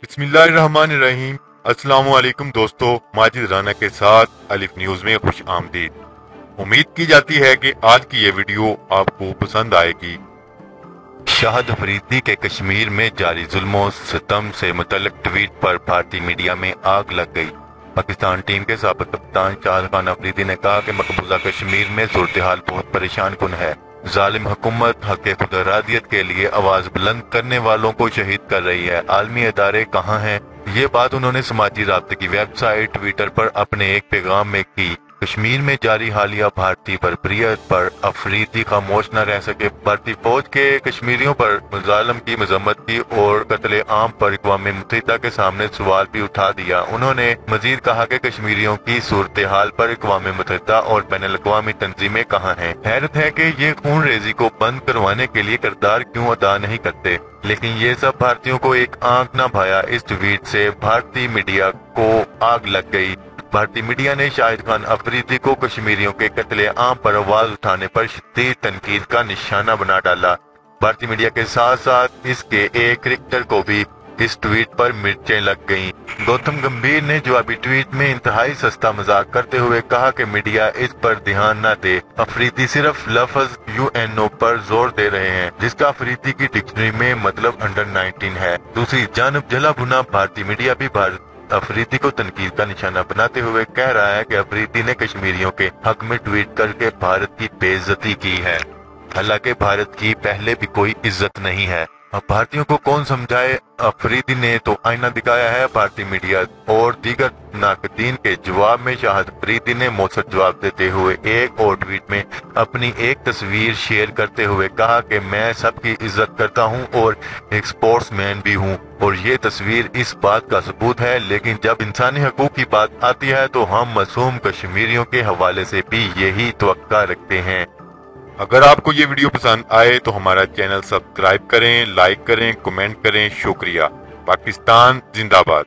बिस्मिल्लाहिर्रहमानिर्रहीम। अस्सलाम वालेकुम दोस्तों, माजिद राना के साथ अलिफ न्यूज में खुश आमदीद। उम्मीद की जाती है कि आज की ये वीडियो आपको पसंद आएगी। शाहिद अफरीदी के कश्मीर में जारी जुल्मों सितम से मुतल्लिक ट्वीट पर भारतीय मीडिया में आग लग गई। पाकिस्तान टीम के साबिक कप्तान शाहिद खान अफरीदी ने कहा कि मकबूजा कश्मीर में सूरत हाल बहुत परेशान कुन है। जालिम हुकूमत हक खुदरादियत के लिए आवाज बुलंद करने वालों को शहीद कर रही है। आलमी इदारे कहाँ हैं? ये बात उन्होंने समाजी राब्ते की वेबसाइट ट्विटर पर अपने एक पैगाम में की। कश्मीर में जारी हालिया भारतीय बर्बरियत पर अफरीदी खामोश न रह सके। भारतीय फौज के कश्मीरियों पर मुजालम की मजम्मत की और कत्ले आम पर अक़वाम मुत्तहिदा के सामने सवाल भी उठा दिया। उन्होंने मजीद कहा कि कश्मीरियों की सूरत हाल पर अक़वाम मुत्तहिदा और बैनुल अक़वामी तंजीमें कहाँ हैं। हैरत है कि ये खून रेजी को बंद करवाने के लिए किरदार क्यों अदा नहीं करते, लेकिन ये सब भारतीयों को एक आंख न भाया। इस ट्वीट से भारतीय मीडिया को आग लग गई। भारतीय मीडिया ने शाहिद खान अफरीदी को कश्मीरियों के कत्ले आम पर आवाज उठाने पर शदीद तनकीद का निशाना बना डाला। भारतीय मीडिया के साथ साथ इसके एक क्रिकेटर को भी इस ट्वीट पर मिर्चें लग गईं। गौतम गंभीर ने जवाबी ट्वीट में इंतहाई सस्ता मजाक करते हुए कहा कि मीडिया इस पर ध्यान न दे। अफरीदी सिर्फ लफ्ज UNO पर जोर दे रहे हैं, जिसका अफरीदी की डिक्शनरी में मतलब अंडर 19 है। दूसरी जानब जला भुना भारतीय मीडिया भी अफरीदी को तनकीद का निशाना बनाते हुए कह रहा है कि अफरीदी ने कश्मीरियों के हक में ट्वीट करके भारत की बेइज्जती की है। हालांकि भारत की पहले भी कोई इज्जत नहीं है। अब भारतीयों को कौन समझाए? अफरीदी ने तो आईना दिखाया है। भारतीय मीडिया और दीगर नाकदीन के जवाब में शाहिद अफरीदी ने मौसर जवाब देते हुए एक और ट्वीट में अपनी एक तस्वीर शेयर करते हुए कहा कि मैं सबकी इज्जत करता हूं और एक स्पोर्ट्समैन भी हूं और ये तस्वीर इस बात का सबूत है। लेकिन जब इंसानी हकूक की बात आती है तो हम मासूम कश्मीरियों के हवाले से भी यही तवक्का रखते हैं। अगर आपको ये वीडियो पसंद आए तो हमारा चैनल सब्सक्राइब करें, लाइक करें, कमेंट करें। शुक्रिया। पाकिस्तान जिंदाबाद।